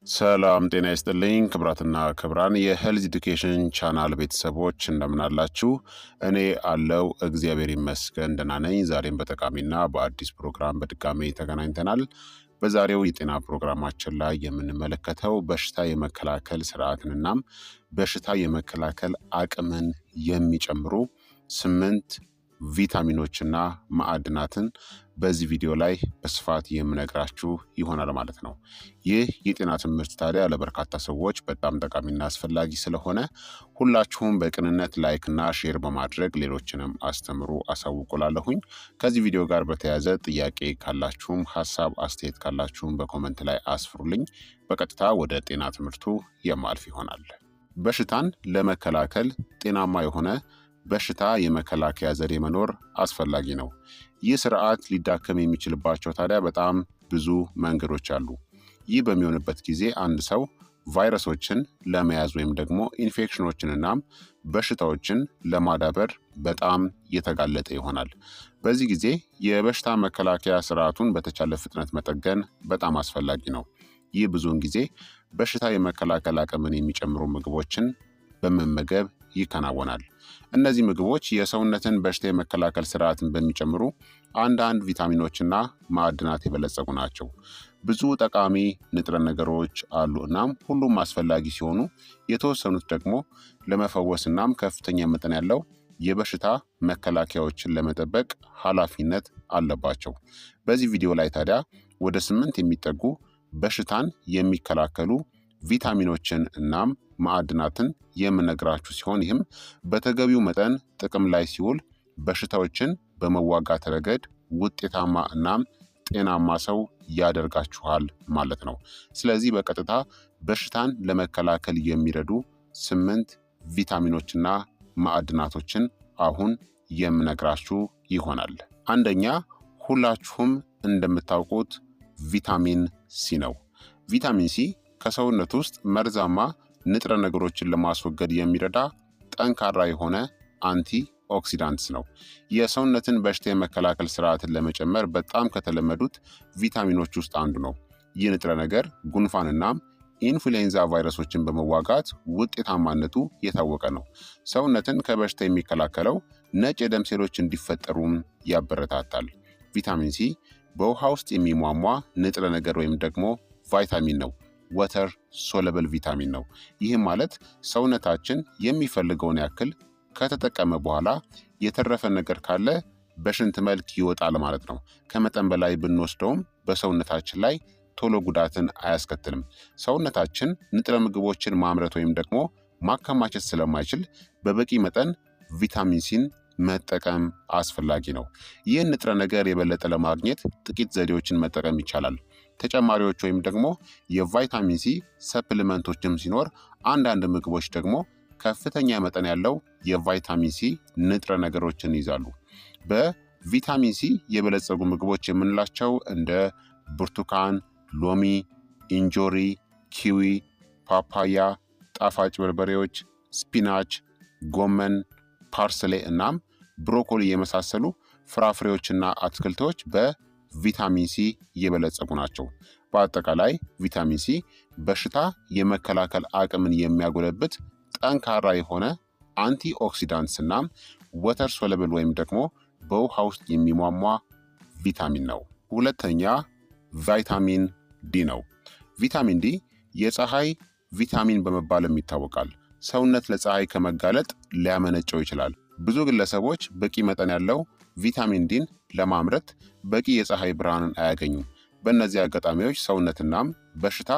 ሰላም ጤና ይስጥልኝ ክብራትና ክብራን የሄልዝ ኤዱኬሽን ቻናል ቤተሰቦች እንደምን አላችሁ? እኔ አለው እግዚአብሔር ይመስገን ደህና ነኝ። ዛሬም በጠቃሚና በአዲስ ፕሮግራም በድጋሜ ተገናኝተናል። በዛሬው የጤና ፕሮግራማችን ላይ የምንመለከተው በሽታ የመከላከል ስርዓትንናም በሽታ የመከላከል አቅምን የሚጨምሩ 8 ቪታሚኖችና ማዕድናትን በዚህ ቪዲዮ ላይ በስፋት የምነግራችሁ ይሆናል ማለት ነው። ይህ የጤና ትምህርት ታዲያ ለበርካታ ሰዎች በጣም ጠቃሚና አስፈላጊ ስለሆነ ሁላችሁም በቅንነት ላይክና ሼር በማድረግ ሌሎችንም አስተምሩ አሳውቁላለሁኝ። ከዚህ ቪዲዮ ጋር በተያያዘ ጥያቄ ካላችሁም ሀሳብ አስተያየት ካላችሁም በኮመንት ላይ አስፍሩልኝ። በቀጥታ ወደ ጤና ትምህርቱ የማልፍ ይሆናል። በሽታን ለመከላከል ጤናማ የሆነ በሽታ የመከላከያ ዘዴ መኖር አስፈላጊ ነው። ይህ ስርዓት ሊዳከም የሚችልባቸው ታዲያ በጣም ብዙ መንገዶች አሉ። ይህ በሚሆንበት ጊዜ አንድ ሰው ቫይረሶችን ለመያዝ ወይም ደግሞ ኢንፌክሽኖችንና በሽታዎችን ለማዳበር በጣም የተጋለጠ ይሆናል። በዚህ ጊዜ የበሽታ መከላከያ ስርዓቱን በተቻለ ፍጥነት መጠገን በጣም አስፈላጊ ነው። ይህ ብዙውን ጊዜ በሽታ የመከላከል አቅምን የሚጨምሩ ምግቦችን በመመገብ ይከናወናል። እነዚህ ምግቦች የሰውነትን በሽታ የመከላከል ስርዓትን በሚጨምሩ አንዳንድ ቪታሚኖችና ማዕድናት የበለጸጉ ናቸው። ብዙ ጠቃሚ ንጥረ ነገሮች አሉ እናም ሁሉም አስፈላጊ ሲሆኑ የተወሰኑት ደግሞ ለመፈወስ እናም ከፍተኛ መጠን ያለው የበሽታ መከላከያዎችን ለመጠበቅ ኃላፊነት አለባቸው። በዚህ ቪዲዮ ላይ ታዲያ ወደ 8 የሚጠጉ በሽታን የሚከላከሉ ቪታሚኖችን እናም ማዕድናትን የምነግራችሁ ሲሆን ይህም በተገቢው መጠን ጥቅም ላይ ሲውል በሽታዎችን በመዋጋት ረገድ ውጤታማ እናም ጤናማ ሰው ያደርጋችኋል ማለት ነው። ስለዚህ በቀጥታ በሽታን ለመከላከል የሚረዱ 8 ቪታሚኖችና ማዕድናቶችን አሁን የምነግራችሁ ይሆናል። አንደኛ ሁላችሁም እንደምታውቁት ቪታሚን ሲ ነው። ቪታሚን ሲ ከሰውነት ውስጥ መርዛማ ንጥረ ነገሮችን ለማስወገድ የሚረዳ ጠንካራ የሆነ አንቲ ኦክሲዳንትስ ነው። የሰውነትን በሽታ የመከላከል ስርዓትን ለመጨመር በጣም ከተለመዱት ቪታሚኖች ውስጥ አንዱ ነው። ይህ ንጥረ ነገር ጉንፋንናም ኢንፍሉዌንዛ ቫይረሶችን በመዋጋት ውጤታማነቱ የታወቀ ነው። ሰውነትን ከበሽታ የሚከላከለው ነጭ የደም ሴሎች እንዲፈጠሩም ያበረታታል። ቪታሚን ሲ በውሃ ውስጥ የሚሟሟ ንጥረ ነገር ወይም ደግሞ ቫይታሚን ነው። ወተር ሶለብል ቪታሚን ነው። ይህም ማለት ሰውነታችን የሚፈልገውን ያክል ከተጠቀመ በኋላ የተረፈ ነገር ካለ በሽንት መልክ ይወጣል ማለት ነው። ከመጠን በላይ ብንወስደውም በሰውነታችን ላይ ቶሎ ጉዳትን አያስከትልም። ሰውነታችን ንጥረ ምግቦችን ማምረት ወይም ደግሞ ማከማቸት ስለማይችል በበቂ መጠን ቪታሚን ሲን መጠቀም አስፈላጊ ነው። ይህን ንጥረ ነገር የበለጠ ለማግኘት ጥቂት ዘዴዎችን መጠቀም ይቻላል። ተጨማሪዎች ወይም ደግሞ የቫይታሚን ሲ ሰፕሊመንቶችም ሲኖር አንዳንድ ምግቦች ደግሞ ከፍተኛ መጠን ያለው የቫይታሚን ሲ ንጥረ ነገሮችን ይይዛሉ። በቪታሚን ሲ የበለጸጉ ምግቦች የምንላቸው እንደ ብርቱካን፣ ሎሚ፣ እንጆሪ፣ ኪዊ፣ ፓፓያ፣ ጣፋጭ በርበሬዎች፣ ስፒናች፣ ጎመን፣ ፓርስሌ እናም ብሮኮሊ የመሳሰሉ ፍራፍሬዎችና አትክልቶች በቪታሚን ሲ የበለጸጉ ናቸው። በአጠቃላይ ቪታሚን ሲ በሽታ የመከላከል አቅምን የሚያጎለብት ጠንካራ የሆነ አንቲ ኦክሲዳንትስ እናም ወተር ሶለብል ወይም ደግሞ በውሃ ውስጥ የሚሟሟ ቪታሚን ነው። ሁለተኛ ቫይታሚን ዲ ነው። ቪታሚን ዲ የፀሐይ ቪታሚን በመባልም ይታወቃል። ሰውነት ለፀሐይ ከመጋለጥ ሊያመነጨው ይችላል። ብዙ ግለሰቦች በቂ መጠን ያለው ቪታሚን ዲን ለማምረት በቂ የፀሐይ ብርሃንን አያገኙም። በእነዚህ አጋጣሚዎች ሰውነትናም በሽታ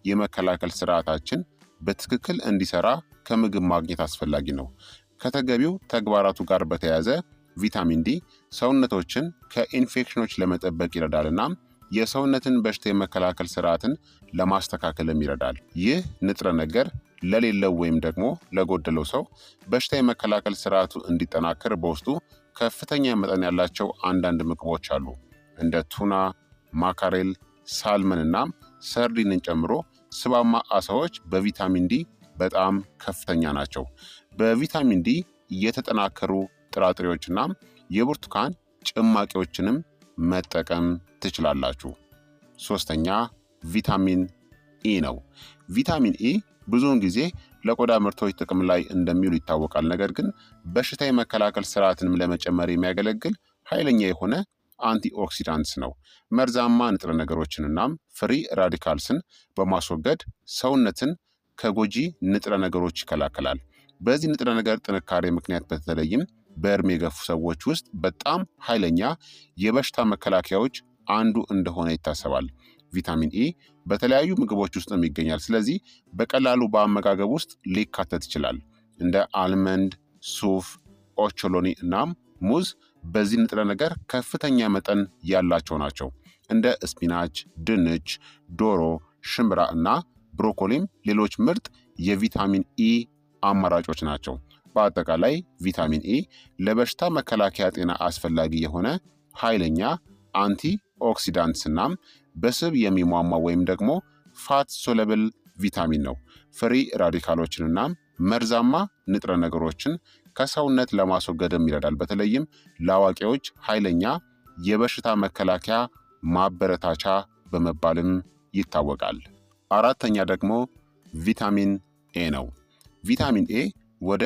የመከላከል ስርዓታችን በትክክል እንዲሰራ ከምግብ ማግኘት አስፈላጊ ነው። ከተገቢው ተግባራቱ ጋር በተያያዘ ቪታሚን ዲ ሰውነቶችን ከኢንፌክሽኖች ለመጠበቅ ይረዳልና የሰውነትን በሽታ የመከላከል ስርዓትን ለማስተካከልም ይረዳል። ይህ ንጥረ ነገር ለሌለው ወይም ደግሞ ለጎደለው ሰው በሽታ የመከላከል ስርዓቱ እንዲጠናከር በውስጡ ከፍተኛ መጠን ያላቸው አንዳንድ ምግቦች አሉ። እንደ ቱና፣ ማካሬል፣ ሳልመን እናም ሰርዲንን ጨምሮ ስባማ አሳዎች በቪታሚን ዲ በጣም ከፍተኛ ናቸው። በቪታሚን ዲ የተጠናከሩ ጥራጥሬዎችና የብርቱካን ጭማቂዎችንም መጠቀም ትችላላችሁ። ሶስተኛ ቪታሚን ኢ ነው። ቪታሚን ኢ ብዙውን ጊዜ ለቆዳ ምርቶች ጥቅም ላይ እንደሚውል ይታወቃል። ነገር ግን በሽታ የመከላከል ስርዓትንም ለመጨመር የሚያገለግል ኃይለኛ የሆነ አንቲኦክሲዳንትስ ነው። መርዛማ ንጥረ ነገሮችንናም ፍሪ ራዲካልስን በማስወገድ ሰውነትን ከጎጂ ንጥረ ነገሮች ይከላከላል። በዚህ ንጥረ ነገር ጥንካሬ ምክንያት በተለይም በእድሜ የገፉ ሰዎች ውስጥ በጣም ኃይለኛ የበሽታ መከላከያዎች አንዱ እንደሆነ ይታሰባል። ቪታሚን ኢ በተለያዩ ምግቦች ውስጥም ይገኛል። ስለዚህ በቀላሉ በአመጋገብ ውስጥ ሊካተት ይችላል። እንደ አልመንድ፣ ሱፍ፣ ኦቾሎኒ እናም ሙዝ በዚህ ንጥረ ነገር ከፍተኛ መጠን ያላቸው ናቸው። እንደ ስፒናች፣ ድንች፣ ዶሮ፣ ሽምብራ እና ብሮኮሊም ሌሎች ምርጥ የቪታሚን ኢ አማራጮች ናቸው። በአጠቃላይ ቪታሚን ኢ ለበሽታ መከላከያ ጤና አስፈላጊ የሆነ ኃይለኛ አንቲ ኦክሲዳንትስ እናም በስብ የሚሟሟ ወይም ደግሞ ፋት ሶለብል ቪታሚን ነው። ፍሪ ራዲካሎችን እናም መርዛማ ንጥረ ነገሮችን ከሰውነት ለማስወገድም ይረዳል። በተለይም ለአዋቂዎች ኃይለኛ የበሽታ መከላከያ ማበረታቻ በመባልም ይታወቃል። አራተኛ ደግሞ ቪታሚን ኤ ነው። ቪታሚን ኤ ወደ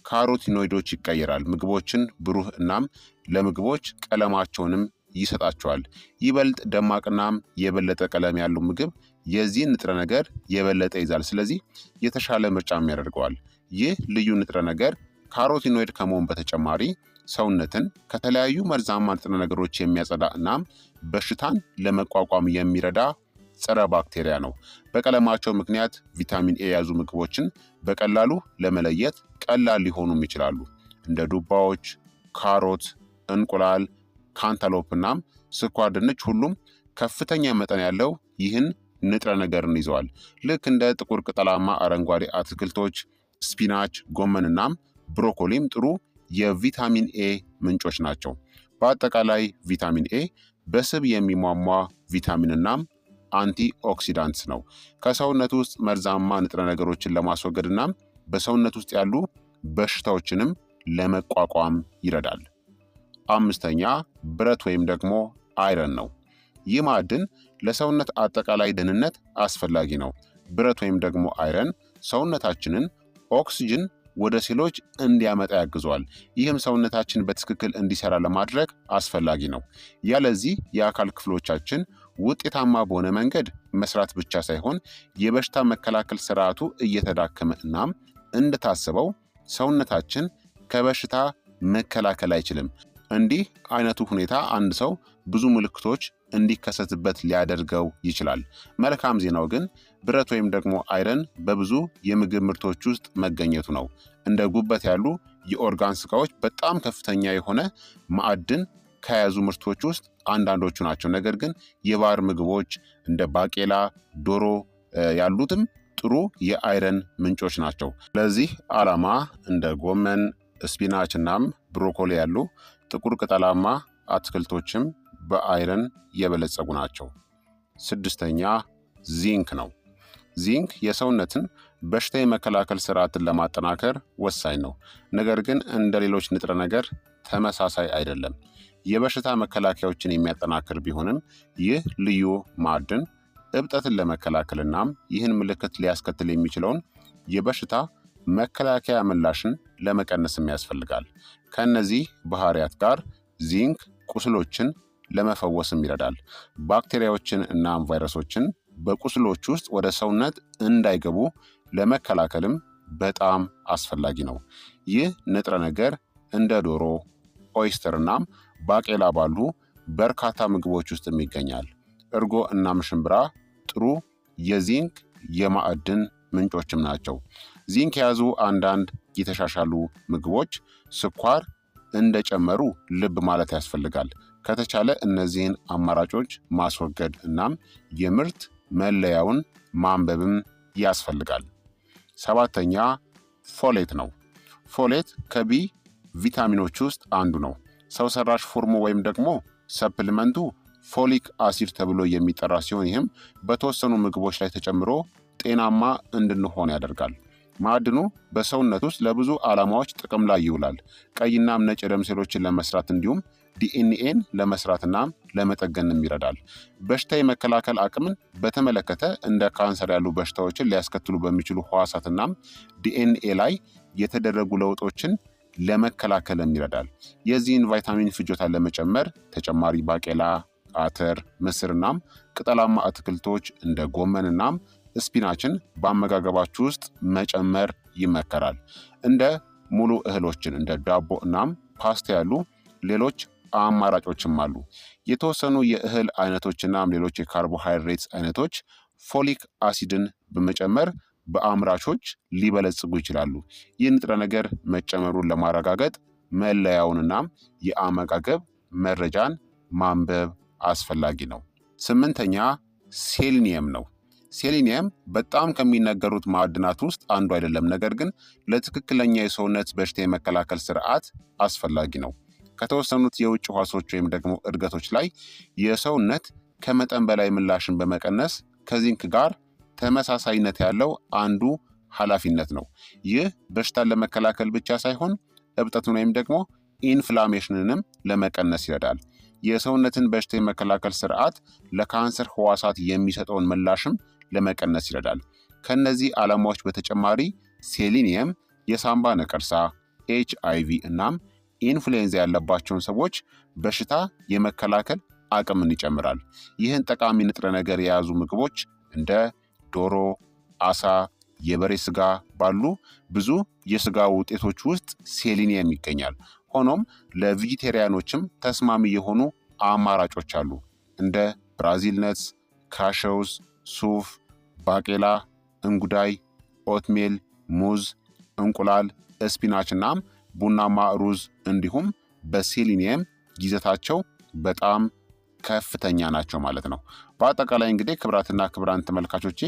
ካሮቲኖይዶች ይቀየራል። ምግቦችን ብሩህ እናም ለምግቦች ቀለማቸውንም ይሰጣቸዋል። ይበልጥ ደማቅናም የበለጠ ቀለም ያለው ምግብ የዚህን ንጥረ ነገር የበለጠ ይዛል። ስለዚህ የተሻለ ምርጫም ያደርገዋል። ይህ ልዩ ንጥረ ነገር ካሮቲኖይድ ከመሆን በተጨማሪ ሰውነትን ከተለያዩ መርዛማ ንጥረ ነገሮች የሚያጸዳ እናም በሽታን ለመቋቋም የሚረዳ ጸረ ባክቴሪያ ነው። በቀለማቸው ምክንያት ቪታሚን ኤ የያዙ ምግቦችን በቀላሉ ለመለየት ቀላል ሊሆኑም ይችላሉ። እንደ ዱባዎች፣ ካሮት፣ እንቁላል፣ ካንታሎፕ እናም ስኳር ድንች ሁሉም ከፍተኛ መጠን ያለው ይህን ንጥረ ነገርን ይዘዋል። ልክ እንደ ጥቁር ቅጠላማ አረንጓዴ አትክልቶች፣ ስፒናች፣ ጎመን እናም ብሮኮሊም ጥሩ የቪታሚን ኤ ምንጮች ናቸው። በአጠቃላይ ቪታሚን ኤ በስብ የሚሟሟ ቪታሚን እናም አንቲ ኦክሲዳንትስ ነው። ከሰውነት ውስጥ መርዛማ ንጥረ ነገሮችን ለማስወገድ እናም በሰውነት ውስጥ ያሉ በሽታዎችንም ለመቋቋም ይረዳል። አምስተኛ ብረት ወይም ደግሞ አይረን ነው። ይህ ማዕድን ለሰውነት አጠቃላይ ደህንነት አስፈላጊ ነው። ብረት ወይም ደግሞ አይረን ሰውነታችንን ኦክስጅን ወደ ሴሎች እንዲያመጣ ያግዘዋል። ይህም ሰውነታችን በትክክል እንዲሰራ ለማድረግ አስፈላጊ ነው። ያለዚህ የአካል ክፍሎቻችን ውጤታማ በሆነ መንገድ መስራት ብቻ ሳይሆን የበሽታ መከላከል ስርዓቱ እየተዳከመ እናም እንደታሰበው ሰውነታችን ከበሽታ መከላከል አይችልም። እንዲህ አይነቱ ሁኔታ አንድ ሰው ብዙ ምልክቶች እንዲከሰትበት ሊያደርገው ይችላል። መልካም ዜናው ግን ብረት ወይም ደግሞ አይረን በብዙ የምግብ ምርቶች ውስጥ መገኘቱ ነው። እንደ ጉበት ያሉ የኦርጋን ስጋዎች በጣም ከፍተኛ የሆነ ማዕድን ከያዙ ምርቶች ውስጥ አንዳንዶቹ ናቸው። ነገር ግን የባህር ምግቦች እንደ ባቄላ፣ ዶሮ ያሉትም ጥሩ የአይረን ምንጮች ናቸው። ለዚህ ዓላማ እንደ ጎመን፣ ስፒናች እናም ብሮኮሊ ያሉ ጥቁር ቅጠላማ አትክልቶችም በአይረን የበለጸጉ ናቸው። ስድስተኛ ዚንክ ነው። ዚንክ የሰውነትን በሽታ የመከላከል ስርዓትን ለማጠናከር ወሳኝ ነው። ነገር ግን እንደ ሌሎች ንጥረ ነገር ተመሳሳይ አይደለም። የበሽታ መከላከያዎችን የሚያጠናክር ቢሆንም ይህ ልዩ ማዕድን እብጠትን ለመከላከል እናም ይህን ምልክት ሊያስከትል የሚችለውን የበሽታ መከላከያ ምላሽን ለመቀነስም ያስፈልጋል። ከእነዚህ ባህሪያት ጋር ዚንክ ቁስሎችን ለመፈወስም ይረዳል። ባክቴሪያዎችን እናም ቫይረሶችን በቁስሎች ውስጥ ወደ ሰውነት እንዳይገቡ ለመከላከልም በጣም አስፈላጊ ነው። ይህ ንጥረ ነገር እንደ ዶሮ፣ ኦይስተር እናም ባቄላ ባሉ በርካታ ምግቦች ውስጥም ይገኛል። እርጎ እናም ሽምብራ ጥሩ የዚንክ የማዕድን ምንጮችም ናቸው። ዚንክ የያዙ አንዳንድ የተሻሻሉ ምግቦች ስኳር እንደጨመሩ ልብ ማለት ያስፈልጋል። ከተቻለ እነዚህን አማራጮች ማስወገድ እናም የምርት መለያውን ማንበብም ያስፈልጋል። ሰባተኛ ፎሌት ነው። ፎሌት ከቢ ቪታሚኖች ውስጥ አንዱ ነው። ሰው ሰራሽ ፎርሙ ወይም ደግሞ ሰፕሊመንቱ ፎሊክ አሲድ ተብሎ የሚጠራ ሲሆን ይህም በተወሰኑ ምግቦች ላይ ተጨምሮ ጤናማ እንድንሆን ያደርጋል። ማዕድኑ በሰውነት ውስጥ ለብዙ ዓላማዎች ጥቅም ላይ ይውላል። ቀይናም ነጭ የደም ሴሎችን ለመስራት እንዲሁም ዲኤንኤን ለመስራትና ለመጠገንም ይረዳል። በሽታ የመከላከል አቅምን በተመለከተ እንደ ካንሰር ያሉ በሽታዎችን ሊያስከትሉ በሚችሉ ህዋሳትና ዲኤንኤ ላይ የተደረጉ ለውጦችን ለመከላከልም ይረዳል። የዚህን ቫይታሚን ፍጆታን ለመጨመር ተጨማሪ ባቄላ፣ አተር፣ ምስርናም ቅጠላማ አትክልቶች እንደ ጎመንናም ስፒናችን በአመጋገባችሁ ውስጥ መጨመር ይመከራል። እንደ ሙሉ እህሎችን እንደ ዳቦ እናም ፓስታ ያሉ ሌሎች አማራጮችም አሉ። የተወሰኑ የእህል አይነቶችናም ሌሎች የካርቦሃይድሬትስ አይነቶች ፎሊክ አሲድን በመጨመር በአምራቾች ሊበለጽጉ ይችላሉ። ይህ ንጥረ ነገር መጨመሩን ለማረጋገጥ መለያውንናም የአመጋገብ መረጃን ማንበብ አስፈላጊ ነው። 8ኛ ሴሊኒየም ነው። ሴሊኒየም በጣም ከሚነገሩት ማዕድናት ውስጥ አንዱ አይደለም፣ ነገር ግን ለትክክለኛ የሰውነት በሽታ የመከላከል ስርዓት አስፈላጊ ነው። ከተወሰኑት የውጭ ህዋሶች ወይም ደግሞ እድገቶች ላይ የሰውነት ከመጠን በላይ ምላሽን በመቀነስ ከዚንክ ጋር ተመሳሳይነት ያለው አንዱ ኃላፊነት ነው። ይህ በሽታን ለመከላከል ብቻ ሳይሆን እብጠትን ወይም ደግሞ ኢንፍላሜሽንንም ለመቀነስ ይረዳል። የሰውነትን በሽታ የመከላከል ስርዓት ለካንሰር ህዋሳት የሚሰጠውን ምላሽም ለመቀነስ ይረዳል። ከነዚህ ዓላማዎች በተጨማሪ ሴሊኒየም የሳምባ ነቀርሳ፣ HIV እናም ኢንፍሉዌንዛ ያለባቸውን ሰዎች በሽታ የመከላከል አቅምን ይጨምራል። ይህን ጠቃሚ ንጥረ ነገር የያዙ ምግቦች እንደ ዶሮ፣ አሳ፣ የበሬ ስጋ ባሉ ብዙ የስጋ ውጤቶች ውስጥ ሴሊኒየም ይገኛል። ሆኖም ለቬጂቴሪያኖችም ተስማሚ የሆኑ አማራጮች አሉ። እንደ ብራዚል ነትስ፣ ካሸውስ፣ ሱፍ፣ ባቄላ፣ እንጉዳይ፣ ኦትሜል፣ ሙዝ፣ እንቁላል፣ ስፒናች እናም ቡናማ ሩዝ እንዲሁም በሴሊኒየም ይዘታቸው በጣም ከፍተኛ ናቸው ማለት ነው። በአጠቃላይ እንግዲህ ክቡራትና ክቡራን ተመልካቾቼ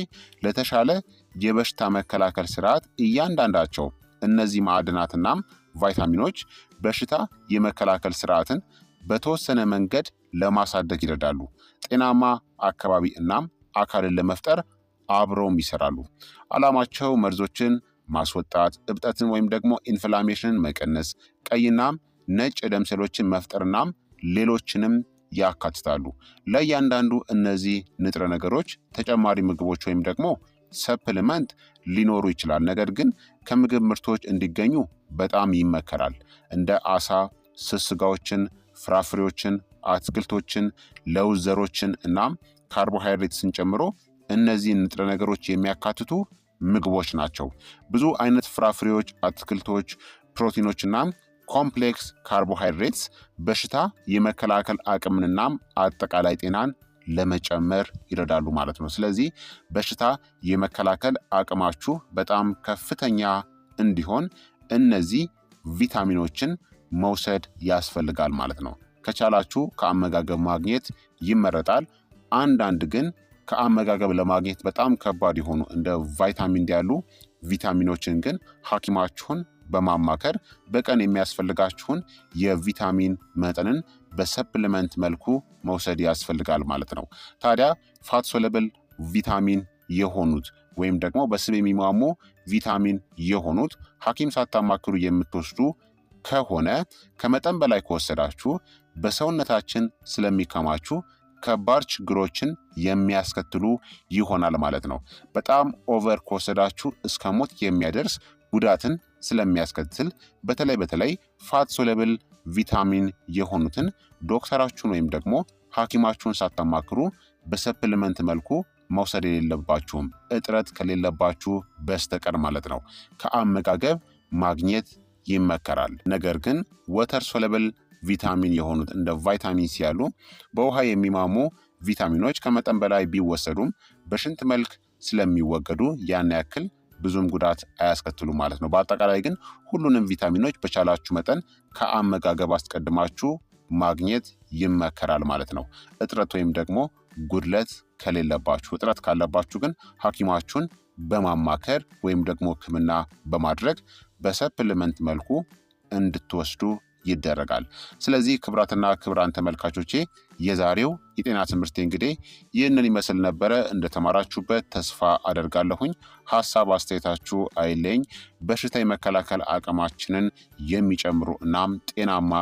ለተሻለ የበሽታ መከላከል ስርዓት እያንዳንዳቸው እነዚህ ማዕድናትናም ቫይታሚኖች በሽታ የመከላከል ስርዓትን በተወሰነ መንገድ ለማሳደግ ይረዳሉ። ጤናማ አካባቢ እናም አካልን ለመፍጠር አብረውም ይሰራሉ። ዓላማቸው መርዞችን ማስወጣት፣ እብጠትን ወይም ደግሞ ኢንፍላሜሽንን መቀነስ፣ ቀይናም ነጭ የደም ሴሎችን መፍጠርናም ሌሎችንም ያካትታሉ። ለእያንዳንዱ እነዚህ ንጥረ ነገሮች ተጨማሪ ምግቦች ወይም ደግሞ ሰፕሊመንት ሊኖሩ ይችላል። ነገር ግን ከምግብ ምርቶች እንዲገኙ በጣም ይመከራል። እንደ አሳ፣ ስስ ስጋዎችን፣ ፍራፍሬዎችን፣ አትክልቶችን፣ ለውዝ ዘሮችን እናም ካርቦሃይድሬትስን ጨምሮ እነዚህን ንጥረ ነገሮች የሚያካትቱ ምግቦች ናቸው። ብዙ አይነት ፍራፍሬዎች፣ አትክልቶች፣ ፕሮቲኖችናም ኮምፕሌክስ ካርቦሃይድሬትስ በሽታ የመከላከል አቅምንናም አጠቃላይ ጤናን ለመጨመር ይረዳሉ ማለት ነው። ስለዚህ በሽታ የመከላከል አቅማችሁ በጣም ከፍተኛ እንዲሆን እነዚህ ቪታሚኖችን መውሰድ ያስፈልጋል ማለት ነው። ከቻላችሁ ከአመጋገብ ማግኘት ይመረጣል። አንዳንድ ግን ከአመጋገብ ለማግኘት በጣም ከባድ የሆኑ እንደ ቫይታሚን ዲ ያሉ ቪታሚኖችን ግን ሐኪማችሁን በማማከር በቀን የሚያስፈልጋችሁን የቪታሚን መጠንን በሰፕሊመንት መልኩ መውሰድ ያስፈልጋል ማለት ነው። ታዲያ ፋት ሶለብል ቪታሚን የሆኑት ወይም ደግሞ በስብ የሚሟሙ ቪታሚን የሆኑት ሐኪም ሳታማክሩ የምትወስዱ ከሆነ ከመጠን በላይ ከወሰዳችሁ በሰውነታችን ስለሚከማቹ ከባድ ችግሮችን የሚያስከትሉ ይሆናል ማለት ነው። በጣም ኦቨር ከወሰዳችሁ እስከ ሞት የሚያደርስ ጉዳትን ስለሚያስከትል በተለይ ፋት ሶለብል ቪታሚን የሆኑትን ዶክተራችሁን ወይም ደግሞ ሐኪማችሁን ሳታማክሩ በሰፕሊመንት መልኩ መውሰድ የሌለባችሁም እጥረት ከሌለባችሁ በስተቀር ማለት ነው። ከአመጋገብ ማግኘት ይመከራል። ነገር ግን ወተር ሶለብል ቪታሚን የሆኑት እንደ ቫይታሚን ሲ ያሉ በውሃ የሚማሙ ቪታሚኖች ከመጠን በላይ ቢወሰዱም በሽንት መልክ ስለሚወገዱ ያን ያክል ብዙም ጉዳት አያስከትሉ ማለት ነው። በአጠቃላይ ግን ሁሉንም ቪታሚኖች በቻላችሁ መጠን ከአመጋገብ አስቀድማችሁ ማግኘት ይመከራል ማለት ነው። እጥረት ወይም ደግሞ ጉድለት ከሌለባችሁ። እጥረት ካለባችሁ ግን ሐኪማችሁን በማማከር ወይም ደግሞ ሕክምና በማድረግ በሰፕሊመንት መልኩ እንድትወስዱ ይደረጋል። ስለዚህ ክቡራትና ክቡራን ተመልካቾቼ የዛሬው የጤና ትምህርት እንግዲህ ይህንን ይመስል ነበረ። እንደተማራችሁበት ተስፋ አደርጋለሁኝ። ሀሳብ አስተያየታችሁ አይለኝ። በሽታ የመከላከል አቅማችንን የሚጨምሩ እናም ጤናማ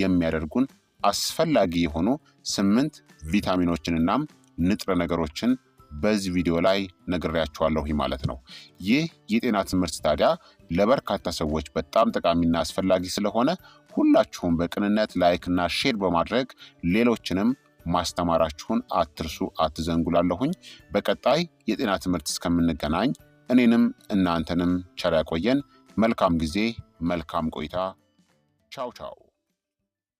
የሚያደርጉን አስፈላጊ የሆኑ 8 ቪታሚኖችንናም ንጥረ ነገሮችን በዚህ ቪዲዮ ላይ ነግሬያችኋለሁ ማለት ነው። ይህ የጤና ትምህርት ታዲያ ለበርካታ ሰዎች በጣም ጠቃሚና አስፈላጊ ስለሆነ ሁላችሁም በቅንነት ላይክና ሼር በማድረግ ሌሎችንም ማስተማራችሁን አትርሱ፣ አትዘንጉላለሁኝ። በቀጣይ የጤና ትምህርት እስከምንገናኝ እኔንም እናንተንም ቸር ያቆየን። መልካም ጊዜ፣ መልካም ቆይታ። ቻው ቻው።